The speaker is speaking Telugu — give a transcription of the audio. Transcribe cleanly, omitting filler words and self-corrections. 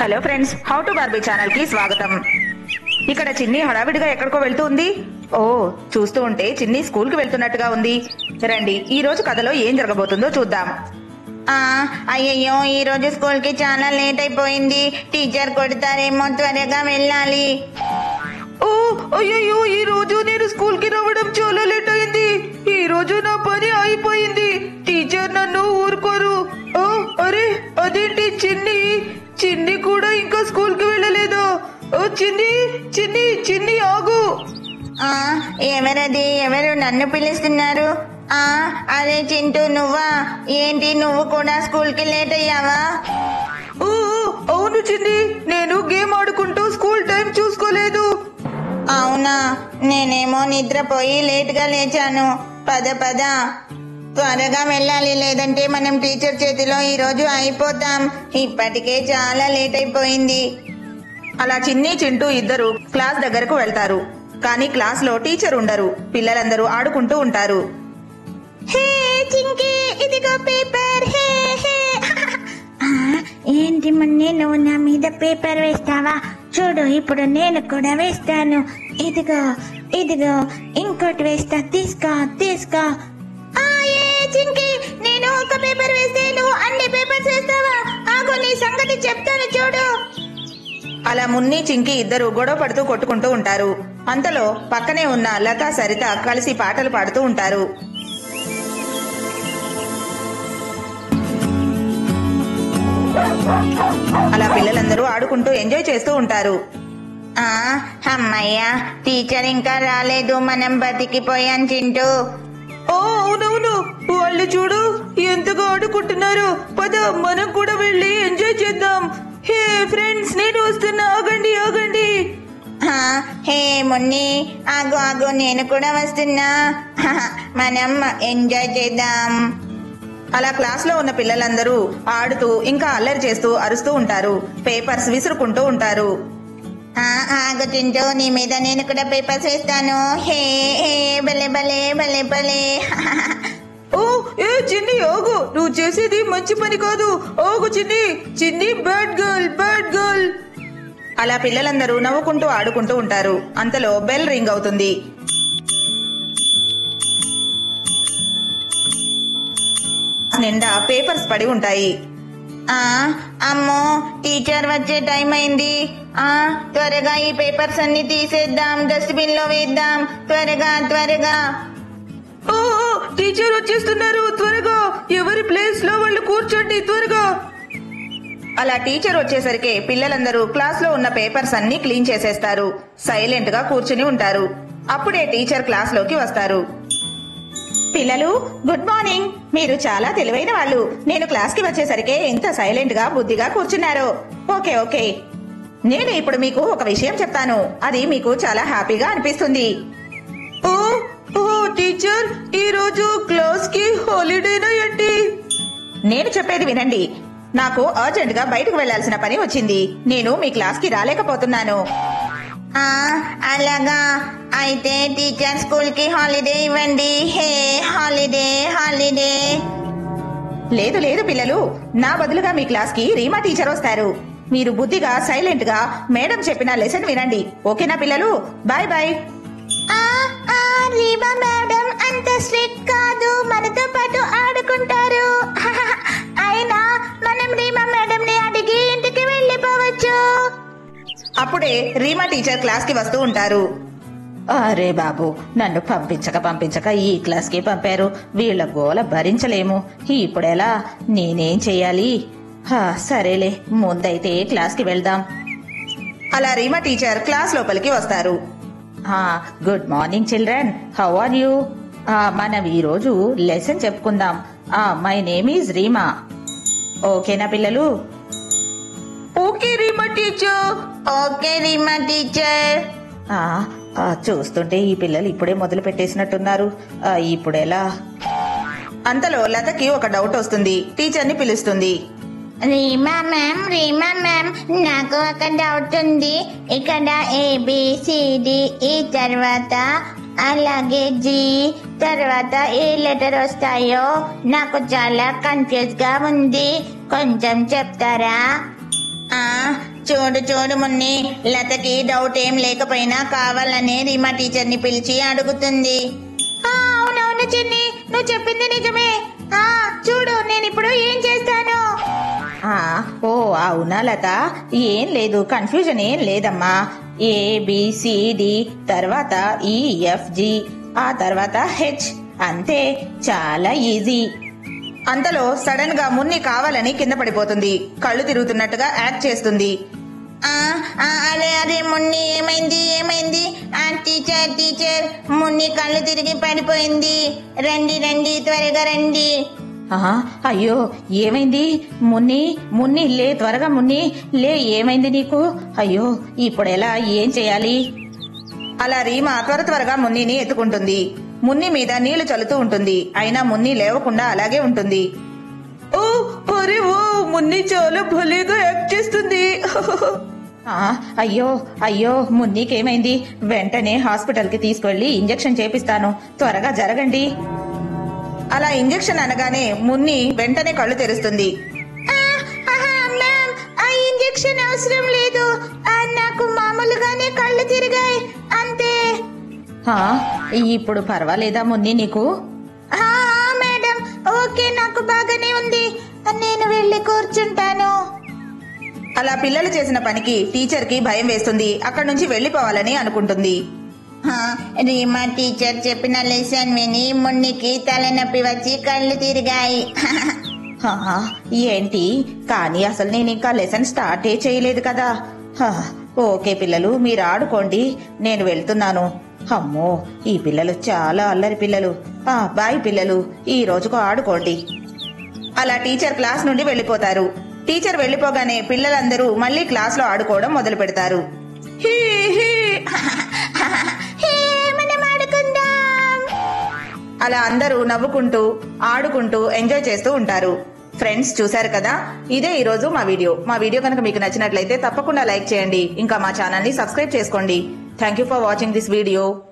Hello friends, how to Barbie channel కి స్వాగతం. ఇక్కడ చిన్ని హడావిడిగా ఎక్కడికో వెళ్తుంది. ఓ, చూస్తూ ఉంటే చిన్ని స్కూల్ కి వెళ్తున్నట్టుగా ఉంది. రండి, ఈ రోజు కథలో ఏం జరగబోతుందో చూద్దాం. అయ్యయ్యో, ఈ రోజు స్కూల్ కి చాలా లేట్ అయిపోయింది. టీచర్ కొడతారేమో, త్వరగా వెళ్ళాలి. ఓ అయ్యయ్యో, ఈ రోజు నేను స్కూల్ కి రావడం చాలా లేట్ అయింది. ఈ రోజు నా పని అయిపోయింది. టీచర్ నన్ను ఊరుకోరు. ఓ అరే, అదేంటి చిన్ని కూడా ఇంకా స్కూల్ కి వెళ్ళలేదు. ఓ చిన్ని చిన్ని చిన్ని ఆగు. ఎవరది? ఎవరు నన్ను పిలుస్తున్నారు? అదే చింటూ, నువ్వా? ఏంటి, నువ్వు కూడా స్కూల్ కి లేట్ అయ్యావా? ఓ అవును చిన్ని, నేను గేమ్ ఆడుకుంటూ స్కూల్ టైం చూసుకోలేదు. అవునా, నేనేమో నిద్రపోయి లేట్ గా లేచాను. పద పద, త్వరగా వెళ్ళాలి, లేదంటే మనం టీచర్ చేతిలో ఈ రోజు అయిపోతాం. ఇప్పటికే చాలా లేట్ అయిపోయింది. అలా చిన్ని చింటూ ఇద్దరు క్లాస్ దగ్గరకు వెళ్తారు. కానీ క్లాస్ లో టీచర్ ఉండరు. పిల్లలందరూ ఆడుకుంటూ ఉంటారు. హే చింకీ, ఇదిగో పేపర్. హే హే ఏంటి మొన్నే నువ్వు నా మీద పేపర్ వేస్తావా? చూడు, ఇప్పుడు నేను కూడా వేస్తాను. ఇదిగో ఇదిగో, ఇంకోటి వేస్తా, తీసుకో తీసుకో. చింకీ, నేను ఒక పేపర్ వేస్తే నువ్వు అన్ని పేపర్స్ వేస్తావా? ఆగు, నీ సంగతి చెప్తాను చూడు. అలా మున్ని చింకి ఇద్దరు గొడవ పడుతూ కొట్టుకుంటూ ఉంటారు. అంతలో పక్కనే ఉన్న లతా సరిత కలిసి పాటలు పాడుతూ ఉంటారు. అలా పిల్లలందరూ ఆడుకుంటూ ఎంజాయ్ చేస్తూ ఉంటారు. అమ్మయ్యా, టీచర్ ఇంకా రాలేదు, మనం బతికిపోయాం చింటూ. ఓ అవునవును, వాళ్ళు చూడు ఎంతగా ఆడుకుంటున్నారు. పద, మనం కూడా వెళ్ళి ఎంజాయ్ చేద్దాం. హే ఫ్రెండ్స్, నేను వస్తున్నా, ఆగండి ఆగండి. హే మున్ని, ఆగు ఆగు, నేను కూడా వస్తున్నా. మనం ఎంజాయ్ చేద్దాం. అలా క్లాస్ లో ఉన్న పిల్లలందరూ ఆడుతూ ఇంకా అల్లరి చేస్తూ అరుస్తూ ఉంటారు. పేపర్స్ విసురుకుంటూ ఉంటారు. ఆగు చింటూ, నీ మీద నేను కూడా పేపర్స్ వేస్తాను. హే హే, భలే భలే భలే భలే. ఓ ఏ చిన్ని, ఆగు, నువ్వు చేసేది మంచి పని కాదు. ఆగు చిన్ని, చిన్ని బ్యాడ్ గర్ల్, బ్యాడ్ గర్ల్. అలా పిల్లలందరూ నవ్వుకుంటూ ఆడుకుంటూ ఉంటారు. అంతలో బెల్ రింగ్ అవుతుంది. నిండా పేపర్స్ పడి ఉంటాయి. అమ్మో, టీచర్ వచ్చే టైం అయింది. త్వరగా ఈ పేపర్స్ అన్ని తీసేద్దాం, డస్ట్బిన్ లో వేద్దాం. త్వరగా త్వరగా. ఓ టీచర్ వచ్చేస్తున్నారు, త్వరగా ఎవరి ప్లేస్ లో వాళ్ళు కూర్చోండి, త్వరగా. అలా టీచర్ వచ్చేసరికి పిల్లలందరూ క్లాస్ లో ఉన్న పేపర్స్ అన్ని క్లీన్ చేసేస్తారు. సైలెంట్ గా కూర్చుని ఉంటారు. అప్పుడే టీచర్ క్లాస్ లోకి వస్తారు. పిల్లలు, గుడ్ మార్నింగ్. మీరు చాలా తెలివైన వాళ్ళు. నేను క్లాస్ కి వచ్చేసరికి ఎంత సైలెంట్ గా బుద్ధిగా కూర్చున్నారు. ఓకే ఓకే, నేను ఇప్పుడు మీకు ఒక విషయం చెప్తాను. అది మీకు చాలా హ్యాపీగా అనిపిస్తుంది. ఓ ఓ టీచర్, ఈ రోజు క్లాస్ కి హాలిడేనా ఏంటి? నేను చెప్పేది వినండి. నాకు అర్జెంట్ గా బయటకు వెళ్లాల్సిన పని వచ్చింది. నేను మీ క్లాస్ కి రాలేకపోతున్నాను. అలాగా, అయితే టీచర్ స్కూల్ కి హాలిడే ఇవ్వండి. హే హాలిడే హాలిడే. లేదు లేదు పిల్లలు, నా బదులుగా మీ క్లాస్ కి రీమా టీచర్ వస్తారు. మీరు బుద్ధిగా సైలెంట్ గా మేడం చెప్పిన లెసన్ వినండి. ఓకేనా పిల్లలు? Bye bye. రీమా మేడం అంత స్ట్రిక్ట్ కాదు, మనతో పాటు ఆడుకుంటారు. అయినా మనం రీమా మేడం ని అడిగి ఇంటికి వెళ్ళిపోవచ్చు. అప్పుడే రీమా టీచర్ క్లాస్ కి వస్తూ ఉంటారు. అరే బాబు, నన్ను పంపించక ఈ క్లాస్ కి పంపారు. వీళ్ళ గోల భరించలేము. ఇప్పుడెలా? నేనేం చెయ్యాలి? సరేలే, ముందైతే క్లాస్ కి వెళ్దాం. అలా రీమా టీచర్ క్లాస్ లోపలికి వస్తారు. Good morning children, how are you? మనం ఈ రోజు లెసన్ చెప్పుకుందాం. My name is Reema. ఓకేనా పిల్లలు? Okay Reema teacher. Okay Reema teacher. చూస్తుంటే ఈ పిల్లలు ఇప్పుడే మొదలు పెట్టేసినట్టున్నారు. ఇప్పుడెలా? అంతలో లతకి ఒక డౌట్ వస్తుంది. టీచర్ ని పిలుస్తుంది. రీమా మ్యామ్, నాకు ఒక డౌట్ ఉంది. ఇక్కడ ABCD తర్వాత అలాగే జీ తర్వాత ఏ లెటర్ వస్తాయో నాకు చాలా కన్ఫ్యూజ్ గా ఉంది. కొంచెం చెప్తారా? ఆ చూడు చూడు మున్ని, లతకి డౌట్ ఏం లేకపోయినా కావాలనే రీమా టీచర్ని పిలిచి అడుగుతుంది. అవునవును చిన్ని, నువ్వు చెప్పింది నిజమే. చూడు నేను ఇప్పుడు ఏం చేస్తాను. ఓ అవునా లత, ఏం లేదు, కన్ఫ్యూజన్ ఏం లేదమ్మా. ABCD తర్వాత EFG ఆ తర్వాత H, అంతే, చాలా ఈజీ. అంతలో సడన్ గా మున్ని కావాలని కింద పడిపోతుంది. కళ్ళు తిరుగుతున్నట్టుగా యాక్ట్ చేస్తుంది. అరే మున్ని, ఏమైంది ఏమైంది? టీచర్ మున్ని కళ్ళు తిరిగి పడిపోయింది. రండి రండి, త్వరగా రండి. అయ్యో ఏమైంది? మున్ని లే, త్వరగా మున్ని లే, ఏమైంది నీకు? అయ్యో ఇప్పుడు ఎలా, ఏం చేయాలి? అలా రీమా త్వరగా మున్నిని ఎత్తుకుంటుంది. మున్ని మీద నీళ్లు చల్లుతూ ఉంటుంది. అయినా మున్ని లేవకుండా అలాగే ఉంటుంది. ఓ అరే ఓ, మున్ని చాలా భలేగా యాక్ట్ చేస్తుంది. అయ్యో అయ్యో, మున్నికేమైంది? వెంటనే హాస్పిటల్ కి తీసుకెళ్లి ఇంజెక్షన్ చేపిస్తాను, త్వరగా జరగండి. అలా ఇంజెక్షన్ అనగానే మున్ని వెంటనే కళ్ళు తెరుస్తుంది. ఆ ఇంజెక్షన్ అవసరం లేదు, నాకు మామూలుగానే కళ్ళు తిరిగాయి, అంతే. ఇప్పుడు పర్వాలేదా మున్ని నీకు? మేడం, ఓకే, నాకు బాగానే ఉంది, నేను వెళ్ళి కూర్చుంటాను. అలా పిల్లలు చేసిన పనికి టీచర్ కి భయం వేస్తుంది. అక్కడి నుంచి వెళ్లిపోవాలని అనుకుంటుంది. రీమా టీచర్ చెప్పిన లెసన్ విని మున్నికి తలనొప్పి వచ్చి కళ్ళు తిరిగాయి. ఏంటి? కానీ అసలు నేను ఇంకా లెసన్ స్టార్టే చేయలేదు కదా. ఓకే పిల్లలు, మీరు ఆడుకోండి, నేను వెళ్తున్నాను. అమ్మో, ఈ పిల్లలు చాలా అల్లరి పిల్లలు. బాయ్ పిల్లలు, ఈ రోజుకు ఆడుకోండి. అలా టీచర్ క్లాస్ నుండి వెళ్లిపోతారు. టీచర్ వెళ్లిపోగానే పిల్లలందరూ మళ్లీ క్లాస్ లో ఆడుకోవడం మొదలు పెడతారు. అలా అందరూ నవ్వుకుంటూ ఆడుకుంటూ ఎంజాయ్ చేస్తూ ఉంటారు. ఫ్రెండ్స్, చూశారు కదా, ఇదే ఈ రోజు మా వీడియో కనుక మీకు నచ్చినట్లయితే తప్పకుండా లైక్ చేయండి. ఇంకా మా ఛానల్ ని సబ్స్క్రైబ్ చేసుకోండి. Thank you for watching this video.